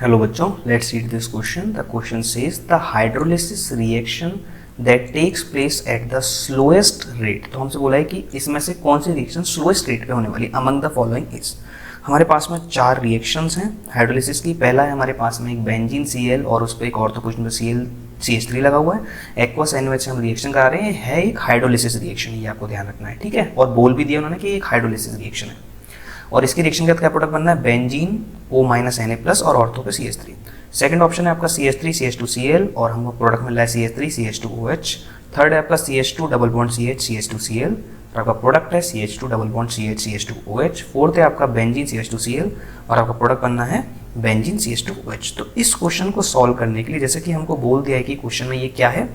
Hello बच्चों, let's read this question. The question says the hydrolysis reaction that takes place at the slowest rate. तो हमसे बोला है कि इसमें से कौन सी रिएक्शन स्लोएस्ट रेट पे होने वाली अमंग द फॉलोइंग इज. हमारे पास में 4 रिएक्शंस हैं हाइड्रोलिसिस की. पहला है हमारे पास में एक बेंजीन Cl और उस पर एक और तो कुछ में CH3 लगा हुआ है. एक्वस NaOH से हम रिएक्शन करा रहे हैं, है एक हाइड्रोलिसिस रिएक्शन, ये आपको ध्यान रखना है, ठीक है. और बोल भी दिया उन्होंने कि एक हाइड्रोलिसिस रिएक्शन है और इसकी रिएक्शन के बाद क्या प्रोडक्ट बनना है, बेंजीन O-Na+ और ऑर्थो पे CH3. सेकंड ऑप्शन है आपका CH3 CH2Cl और हमको प्रोडक्ट मिल रहा है CH3 CH2OH. थर्ड है आपका CH2 double bond CH CH2Cl और आपका प्रोडक्ट है CH2 double bond CH CH2OH. Fourth है आपका बेंजीन CH2Cl और आपका प्रोडक्ट बनना है बेंजीन CH2OH. तो इस क्वेश्चन को सॉल्व करने के लिए जैसे कि हमको बोल दिया है कि क्वेश्चन में ये क्या है,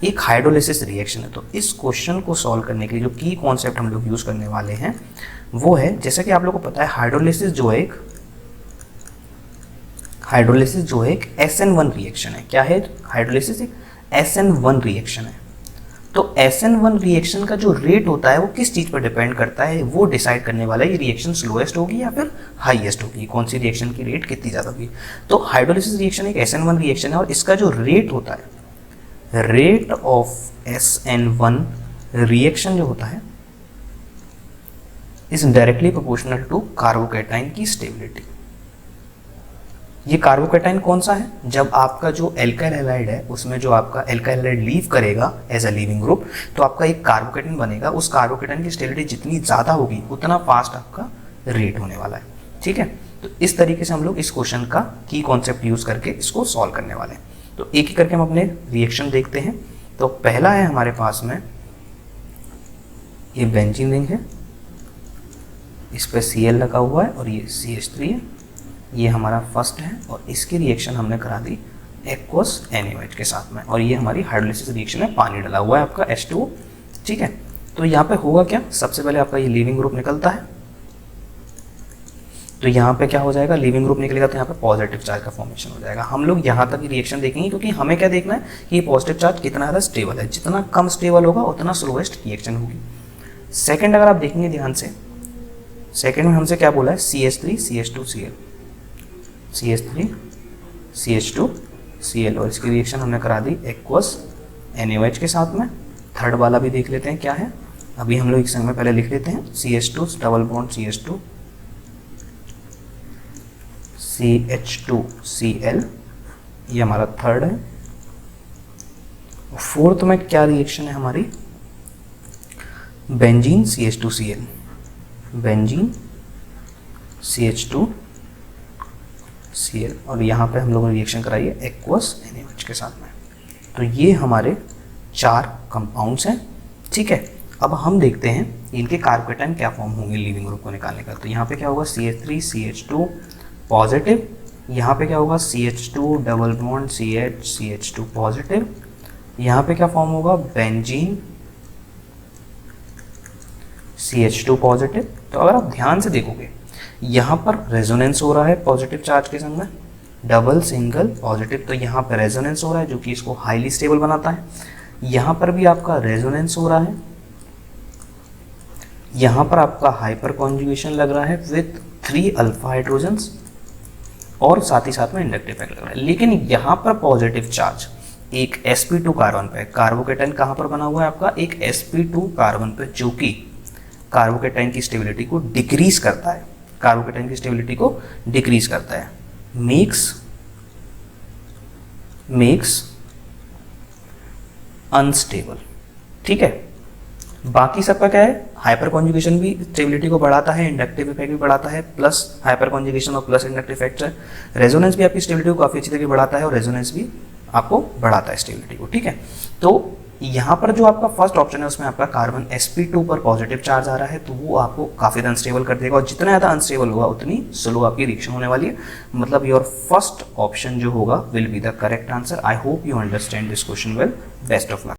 एक हाइड्रोलिसिस रिएक्शन है. तो इस क्वेश्चन को सॉल्व करने के लिए जो की कॉन्सेप्ट हम लोग यूज करने वाले हैं वो है, जैसा कि आप लोगों को पता है हाइड्रोलिसिस जो है एक SN1 रिएक्शन है. क्या है हाइड्रोलिसिस? एक SN1 रिएक्शन है. तो SN1 रिएक्शन का जो रेट होता है वो किस चीज पर डिपेंड करता है, वो डिसाइड करने वाला है ये रिएक्शन स्लोएस्ट होगी या फिर हाईएस्ट होगी, कौन सी रिएक्शन की रेट कितनी ज्यादा होगी. तो हाइड्रोलिसिस रिएक्शन एक SN1 रिएक्शन है और इसका जो रेट होता है, रेट ऑफ SN1 रिएक्शन जो होता है is directly proportional to carbocation की स्टेबिलिटी. ये कार्बोकैटाइन कौन सा है, जब आपका जो एल्काइल हैलाइड है उसमें जो आपका एल्काइल हैलाइड लीव करेगा एज अ लीविंग ग्रुप तो आपका एक कार्बोकैटाइन बनेगा. उस कार्बोकैटाइन की स्टेबिलिटी जितनी ज़्यादा होगी उतना फास्ट आपका रेट होने वाला है, ठीक है. तो इस तरीके से हम लोग इस क्वेश्चन का की कॉन्सेप्ट यूज करके इसको सॉल्व करने वाले हैं. तो एक ही करके हम अपने रिएक्शन देखते हैं. तो पहला है हमारे पास में ये बेंजीन रिंग है, इस पर Cl लगा हुआ है और ये CH3 है. ये हमारा फर्स्ट है और इसकी रिएक्शन हमने करा दी एक्वस NaOH के साथ में और ये हमारी हाइड्रोलिसिस रिएक्शन है, पानी डला हुआ है आपका H2O, ठीक है. तो यहाँ पे होगा क्या, सबसे पहले आपका ये लीविंग ग्रुप निकलता है. तो यहाँ पे क्या हो जाएगा, लीविंग ग्रुप निकलेगा तो यहाँ पे पॉजिटिव चार्ज का फॉर्मेशन हो जाएगा. हम लोग यहाँ तक रिएक्शन देखेंगे क्योंकि हमें क्या देखना है कि ये पॉजिटिव चार्ज कितना ज़्यादा स्टेबल है. जितना कम स्टेबल होगा उतना स्लोएस्ट रिएक्शन होगी. सेकेंड अगर आप देखेंगे ध्यान से, सेकेंड में हमसे क्या बोला है, CH3 CH2Cl CH3 CH2Cl और इसकी रिएक्शन हमने करा दी एक्वस NaOH के साथ में. थर्ड वाला भी देख लेते हैं क्या है, अभी हम लोग एक संग में पहले लिख लेते हैं CH2 double bond CH2 CH2Cl, ये हमारा थर्ड है. फोर्थ में क्या रिएक्शन है हमारी, बेंजीन CH2Cl, बेंजीन CH2Cl और यहाँ पे हम लोगों ने रिएक्शन कराई है एक्वस NaOH के साथ में. तो ये हमारे 4 कंपाउंड्स हैं, ठीक है. अब हम देखते हैं इनके कार्बोकैटाइन क्या फॉर्म होंगे लीविंग ग्रुप को निकालने का. तो यहाँ पे क्या होगा, CH3 CH2 पॉजिटिव, यहाँ पे क्या होगा CH2 double bond CH CH2 positive, यहाँ पे क्या फॉर्म होगा, बेंजीन CH2 पॉजिटिव. तो अगर आप ध्यान से देखोगे यहाँ पर रेजोनेंस हो रहा है पॉजिटिव चार्ज के संग में, डबल सिंगल पॉजिटिव, तो यहाँ पर रेजोनेंस हो रहा है जो कि इसको हाईली स्टेबल बनाता है. यहाँ पर भी आपका रेजोनेंस हो रहा है, यहाँ पर आपका हाइपर कॉन्जुगेशन लग रहा है विथ 3 अल्फा हाइड्रोजन्स और साथ ही साथ में इंडक्टिव इफेक्ट लग रहा है. लेकिन यहाँ पर पॉजिटिव चार्ज एक sp2 कार्बन पे, कार्बोकैटाइन कहाँ पर बना हुआ है आपका, एक sp2 कार्बन पे, जो कि कार्बोकैटाइन की स्टेबिलिटी को डिक्रीज करता है, कार्बोकैटाइन की स्टेबिलिटी को डिक्रीज करता है, मेक्स अनस्टेबल, ठीक है. बाकी सबका क्या है, हाइपर कॉन्जुगेशन भी स्टेबिलिटी को बढ़ाता है, इंडक्टिव इफेक्ट भी बढ़ाता है, प्लस हाइपर कॉन्जुगेशन और प्लस इंडक्टिव इफेक्ट है. रेजोनेंस भी आपकी स्टेबिलिटी को काफी अच्छी तरीके बढ़ाता है और रेजोनेंस भी आपको बढ़ाता है स्टेबिलिटी को, ठीक है. तो यहाँ पर जो आपका फर्स्ट ऑप्शन है उसमें आपका कार्बन sp2 पर पॉजिटिव चार्ज आ रहा है तो वो आपको काफी ज़्यादा अनस्टेबल कर देगा और जितना ज़्यादा अनस्टेबल होगा उतनी स्लो आपकी रिएक्शन होने वाली है. मतलब योर फर्स्ट ऑप्शन जो होगा will be the correct answer. I hope you understand this question well. Best of luck.